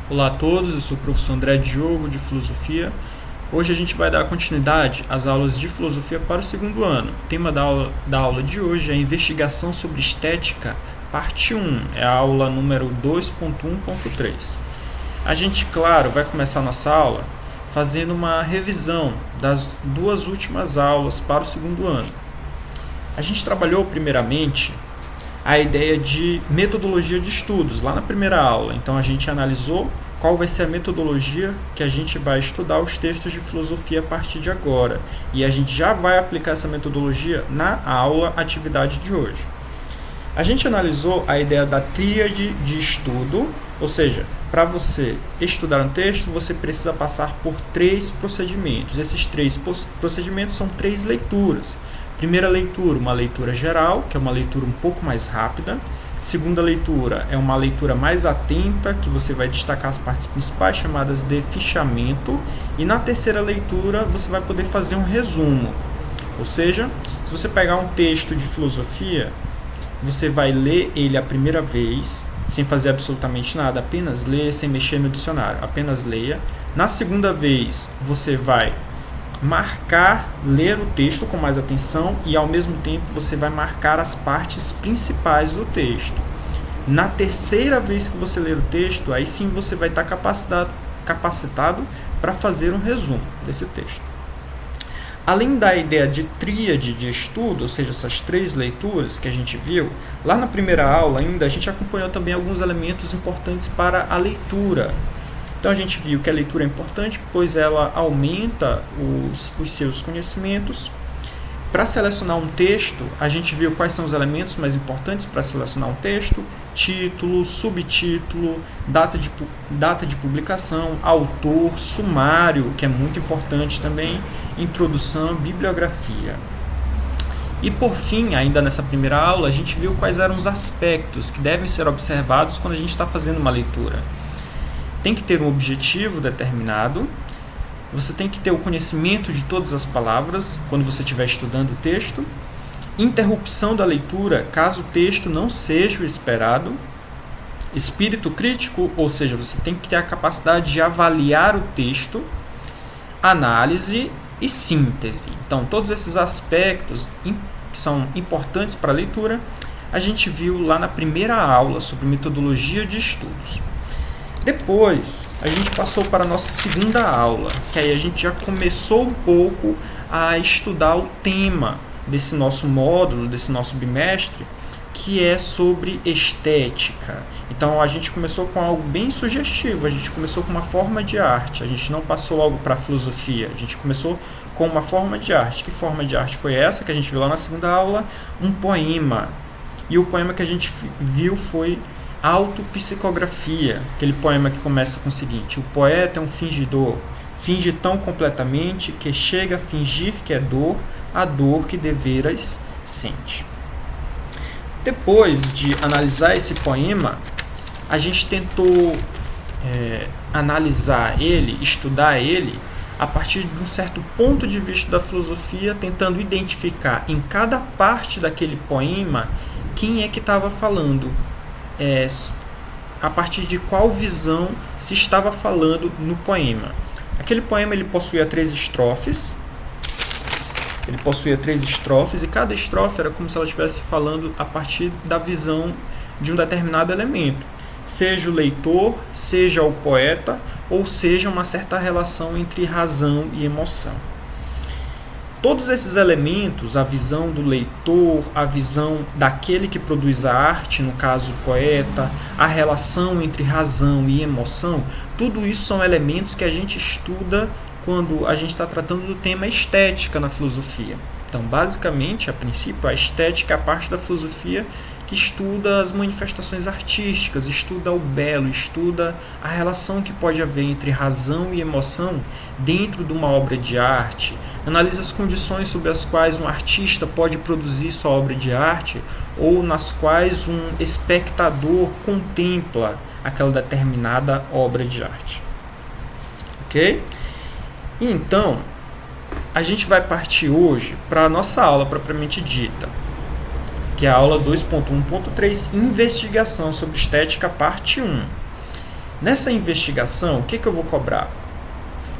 Olá a todos, eu sou o professor André Diogo, de Filosofia. Hoje a gente vai dar continuidade às aulas de Filosofia para o segundo ano. O tema da aula de hoje é Investigação sobre Estética, parte 1, é a aula número 2.1.3. A gente, claro, vai começar a nossa aula fazendo uma revisão das duas últimas aulas para o segundo ano. A gente trabalhou primeiramente a ideia de metodologia de estudos lá na primeira aula. Então a gente analisou qual vai ser a metodologia que a gente vai estudar os textos de filosofia a partir de agora. E a gente já vai aplicar essa metodologia na aula atividade de hoje. A gente analisou a ideia da tríade de estudo, ou seja, para você estudar um texto, você precisa passar por 3 procedimentos. Esses 3 procedimentos são 3 leituras. Primeira leitura, uma leitura geral, que é uma leitura um pouco mais rápida. Segunda leitura é uma leitura mais atenta, que você vai destacar as partes principais, chamadas de fichamento. E na terceira leitura, você vai poder fazer um resumo. Ou seja, se você pegar um texto de filosofia, você vai ler ele a primeira vez, sem fazer absolutamente nada, apenas ler, sem mexer no dicionário, apenas leia. Na segunda vez, você vai ler o texto com mais atenção e ao mesmo tempo você vai marcar as partes principais do texto. Na terceira vez que você ler o texto, aí sim você vai estar capacitado para fazer um resumo desse texto. Além da ideia de tríade de estudo, ou seja, essas 3 leituras que a gente viu, lá na primeira aula ainda a gente acompanhou também alguns elementos importantes para a leitura. Então a gente viu que a leitura é importante, pois ela aumenta os seus conhecimentos. Para selecionar um texto, a gente viu quais são os elementos mais importantes para selecionar um texto: título, subtítulo, data de publicação, autor, sumário, que é muito importante também, introdução, bibliografia. E por fim, ainda nessa primeira aula, a gente viu quais eram os aspectos que devem ser observados quando a gente está fazendo uma leitura. Tem que ter um objetivo determinado, você tem que ter o conhecimento de todas as palavras quando você estiver estudando o texto, interrupção da leitura caso o texto não seja o esperado, espírito crítico, ou seja, você tem que ter a capacidade de avaliar o texto, análise e síntese. Então, todos esses aspectos que são importantes para a leitura, a gente viu lá na primeira aula sobre metodologia de estudos. Depois, a gente passou para a nossa segunda aula, que aí a gente já começou um pouco a estudar o tema desse nosso módulo, desse nosso bimestre, que é sobre estética. Então, a gente começou com algo bem sugestivo, a gente começou com uma forma de arte, a gente não passou logo para a filosofia, a gente começou com uma forma de arte. Que forma de arte foi essa que a gente viu lá na segunda aula? Um poema. E o poema que a gente viu foi Autopsicografia, aquele poema que começa com o seguinte: o poeta é um fingidor, finge tão completamente que chega a fingir que é dor, a dor que deveras sente. Depois de analisar esse poema, a gente tentou analisar ele, estudar ele, a partir de um certo ponto de vista da filosofia, tentando identificar em cada parte daquele poema quem é que estava falando, a partir de qual visão se estava falando no poema. Aquele poema ele possuía 3 estrofes. E cada estrofe era como se ela estivesse falando a partir da visão de um determinado elemento. Seja o leitor, seja o poeta, ou seja uma certa relação entre razão e emoção. Todos esses elementos, a visão do leitor, a visão daquele que produz a arte, no caso o poeta, a relação entre razão e emoção, tudo isso são elementos que a gente estuda quando a gente está tratando do tema estética na filosofia. Então, basicamente, a princípio, a estética é a parte da filosofia que estuda as manifestações artísticas, estuda o belo, estuda a relação que pode haver entre razão e emoção dentro de uma obra de arte, analisa as condições sob as quais um artista pode produzir sua obra de arte ou nas quais um espectador contempla aquela determinada obra de arte. Ok? Então, a gente vai partir hoje para a nossa aula propriamente dita, que é a aula 2.1.3, Investigação sobre Estética, parte 1. Nessa investigação, o que eu vou cobrar?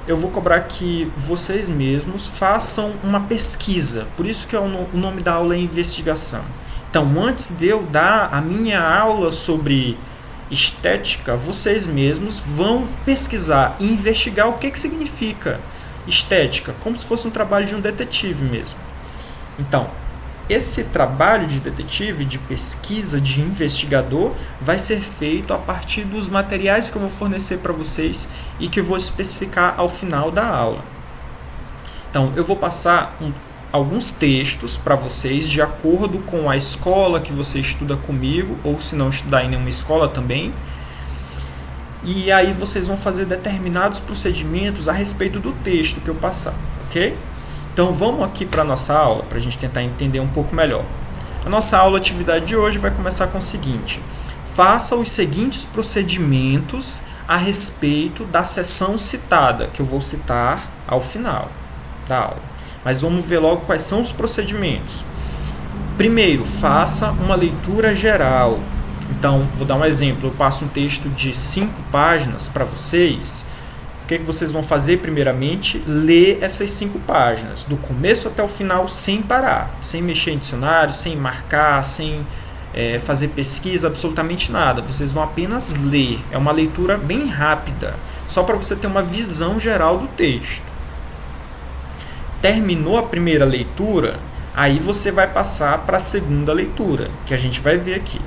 Eu vou cobrar que vocês mesmos façam uma pesquisa. Por isso que o nome da aula é investigação. Então, antes de eu dar a minha aula sobre estética, vocês mesmos vão pesquisar e investigar o que significa estética, como se fosse um trabalho de um detetive mesmo. Então, esse trabalho de detetive, de pesquisa, de investigador, vai ser feito a partir dos materiais que eu vou fornecer para vocês e que eu vou especificar ao final da aula. Então, eu vou passar alguns textos para vocês de acordo com a escola que você estuda comigo, ou se não estudar em nenhuma escola também. E aí vocês vão fazer determinados procedimentos a respeito do texto que eu passar, ok? Então vamos aqui para a nossa aula, para a gente tentar entender um pouco melhor. A nossa aula, atividade de hoje, vai começar com o seguinte: faça os seguintes procedimentos a respeito da seção citada, que eu vou citar ao final da aula. Mas vamos ver logo quais são os procedimentos. Primeiro, faça uma leitura geral. Então, vou dar um exemplo. Eu passo um texto de 5 páginas para vocês. O que vocês vão fazer primeiramente? Ler essas 5 páginas, do começo até o final, sem parar, sem mexer em dicionário, sem marcar, sem fazer pesquisa, absolutamente nada. Vocês vão apenas ler. É uma leitura bem rápida, só para você ter uma visão geral do texto. Terminou a primeira leitura, aí você vai passar para a segunda leitura, que a gente vai ver aqui.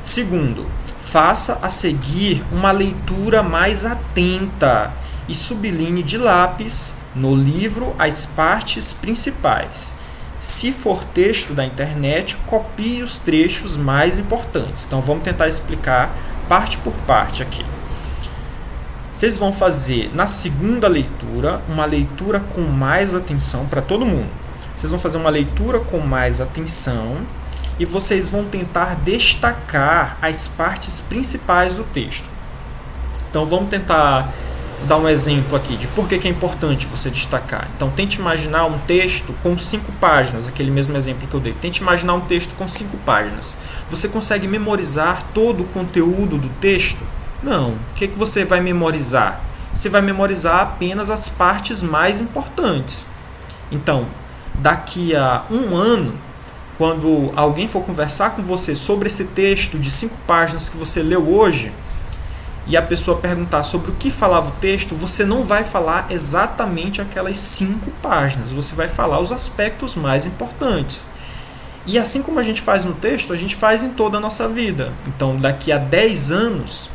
Segundo, faça a seguir uma leitura mais atenta e sublinhe de lápis no livro as partes principais. Se for texto da internet, copie os trechos mais importantes. Então vamos tentar explicar parte por parte aqui. Vocês vão fazer na segunda leitura uma leitura com mais atenção para todo mundo. Vocês vão fazer uma leitura com mais atenção e vocês vão tentar destacar as partes principais do texto. Então vamos tentar dar um exemplo aqui de por que é importante você destacar. Então tente imaginar um texto com 5 páginas, aquele mesmo exemplo que eu dei. Tente imaginar um texto com 5 páginas. Você consegue memorizar todo o conteúdo do texto? Não. O que você vai memorizar? Você vai memorizar apenas as partes mais importantes. Então, daqui a um ano, quando alguém for conversar com você sobre esse texto de 5 páginas que você leu hoje, e a pessoa perguntar sobre o que falava o texto, você não vai falar exatamente aquelas 5 páginas, você vai falar os aspectos mais importantes. E assim como a gente faz no texto, a gente faz em toda a nossa vida. Então, daqui a 10 anos,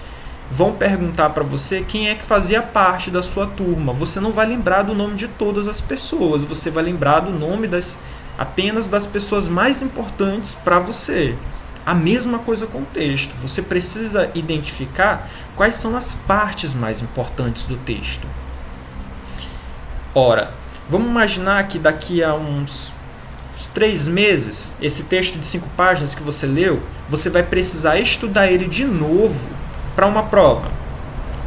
vão perguntar para você quem é que fazia parte da sua turma. Você não vai lembrar do nome de todas as pessoas, você vai lembrar do nome apenas das pessoas mais importantes para você. A mesma coisa com o texto. Você precisa identificar quais são as partes mais importantes do texto. Ora, vamos imaginar que daqui a uns 3 meses, esse texto de 5 páginas que você leu, você vai precisar estudar ele de novo para uma prova.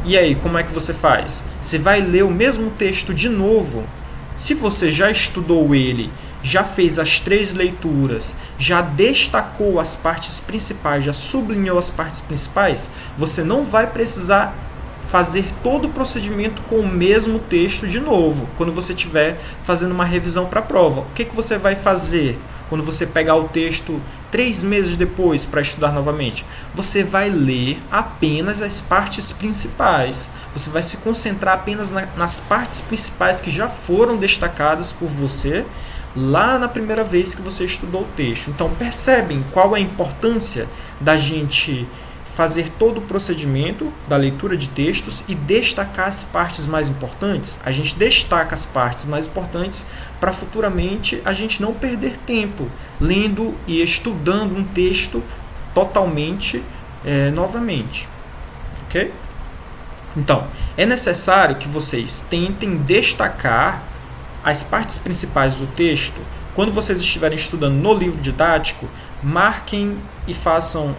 E aí, como é que você faz? Você vai ler o mesmo texto de novo. Se você já estudou ele, já fez as 3 leituras, já destacou as partes principais, já sublinhou as partes principais, você não vai precisar fazer todo o procedimento com o mesmo texto de novo, quando você estiver fazendo uma revisão para a prova. O que você vai fazer quando você pegar o texto 3 meses depois para estudar novamente? Você vai ler apenas as partes principais. Você vai se concentrar apenas nas partes principais que já foram destacadas por você lá na primeira vez que você estudou o texto. Então, percebem qual é a importância da gente fazer todo o procedimento da leitura de textos e destacar as partes mais importantes? A gente destaca as partes mais importantes para futuramente a gente não perder tempo lendo e estudando um texto totalmente novamente. Ok? Então, é necessário que vocês tentem destacar as partes principais do texto. Quando vocês estiverem estudando no livro didático, marquem e façam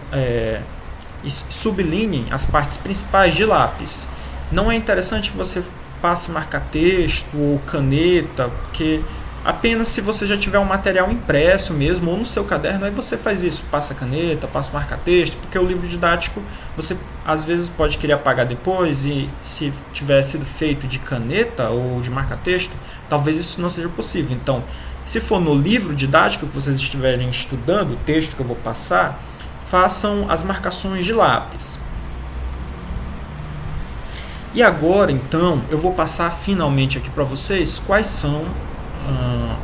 sublinhem as partes principais de lápis. Não é interessante que você passe marca-texto ou caneta, porque Apenas se você já tiver um material impresso mesmo, ou no seu caderno, aí você faz isso, passa caneta, passa marca-texto, porque o livro didático você às vezes pode querer apagar depois, e se tiver sido feito de caneta ou de marca-texto, talvez isso não seja possível. Então, se for no livro didático que vocês estiverem estudando, o texto que eu vou passar, façam as marcações de lápis. E agora, então, eu vou passar finalmente aqui para vocês quais são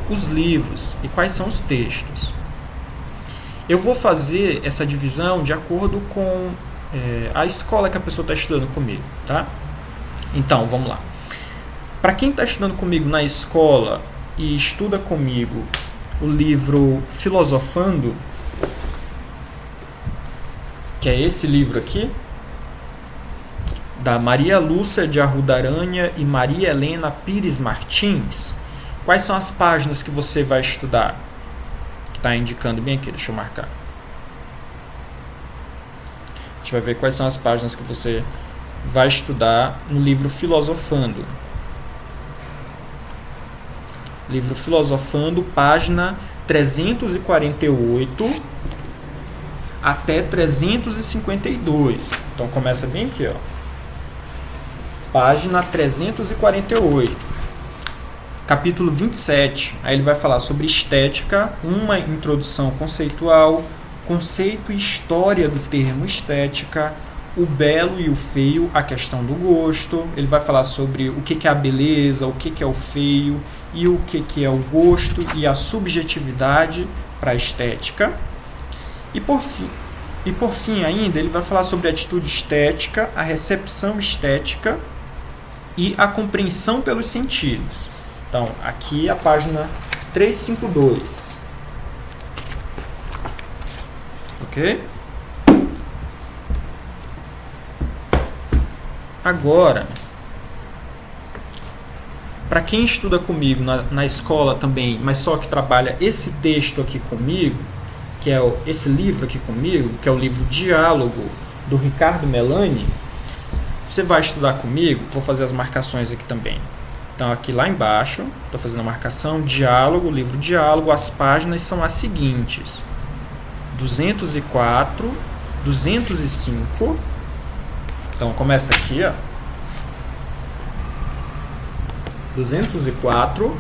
os livros e quais são os textos. Eu vou fazer essa divisão de acordo com a escola que a pessoa está estudando comigo, tá? Então, vamos lá. Para quem está estudando comigo na escola e estuda comigo o livro Filosofando, que é esse livro aqui, da Maria Lúcia de Arruda Aranha e Maria Helena Pires Martins, quais são as páginas que você vai estudar? Que está indicando bem aqui, deixa eu marcar. A gente vai ver quais são as páginas que você vai estudar no livro Filosofando. Livro Filosofando, página 348 até 352. Então começa bem aqui, ó. Página 348. Capítulo 27, aí ele vai falar sobre estética, uma introdução conceitual, conceito e história do termo estética, o belo e o feio, a questão do gosto. Ele vai falar sobre o que é a beleza, o que é o feio e o que é o gosto e a subjetividade para a estética. E por fim ainda, ele vai falar sobre a atitude estética, a recepção estética e a compreensão pelos sentidos. Então, aqui a página 352. Ok? Agora, para quem estuda comigo na escola também, mas só que trabalha esse texto aqui comigo, que é esse livro aqui comigo, que é o livro Diálogo, do Ricardo Melani, você vai estudar comigo, vou fazer as marcações aqui também. Então, aqui lá embaixo, estou fazendo a marcação, Diálogo, livro Diálogo, as páginas são as seguintes: 204, 205, então começa aqui, ó, 204,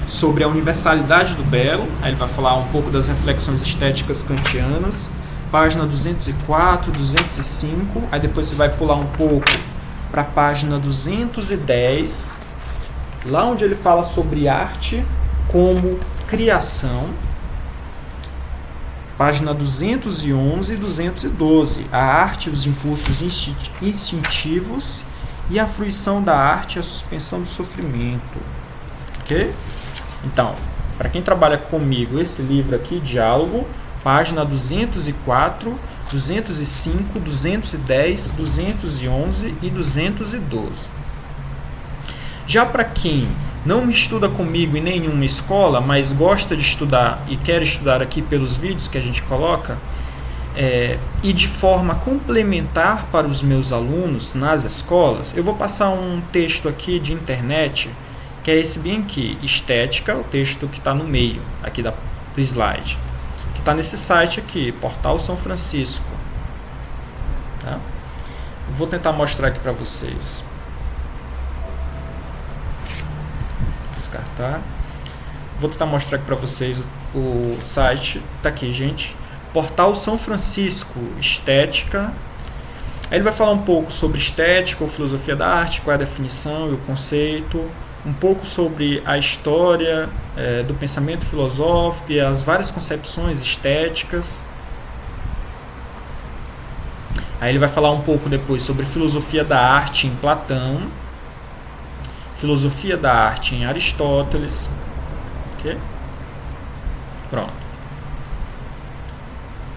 sobre a universalidade do belo, aí ele vai falar um pouco das reflexões estéticas kantianas, página 204, 205, aí depois você vai pular um pouco para a página 210, lá onde ele fala sobre arte como criação, página 211 e 212, a arte e os impulsos instintivos e a fruição da arte e a suspensão do sofrimento. Ok? Então, para quem trabalha comigo, esse livro aqui, Diálogo, página 204, 205, 210, 211 e 212. Já para quem não estuda comigo em nenhuma escola, mas gosta de estudar e quer estudar aqui pelos vídeos que a gente coloca, e de forma complementar para os meus alunos nas escolas, eu vou passar um texto aqui de internet, que é esse bem aqui, Estética, o texto que está no meio aqui do slide, que está nesse site aqui, Portal São Francisco. Tá? Vou tentar mostrar aqui para vocês. Descartar. Vou tentar mostrar aqui para vocês o site. Está aqui, gente. Portal São Francisco, Estética. Aí ele vai falar um pouco sobre estética ou filosofia da arte, qual é a definição e o conceito. Um pouco sobre a história do pensamento filosófico e as várias concepções estéticas. Aí ele vai falar um pouco depois sobre filosofia da arte em Platão, filosofia da arte em Aristóteles. Ok? Pronto.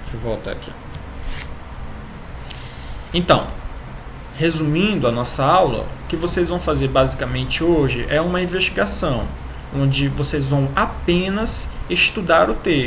Deixa eu voltar aqui. Então, resumindo a nossa aula, o que vocês vão fazer basicamente hoje é uma investigação, onde vocês vão apenas estudar o texto.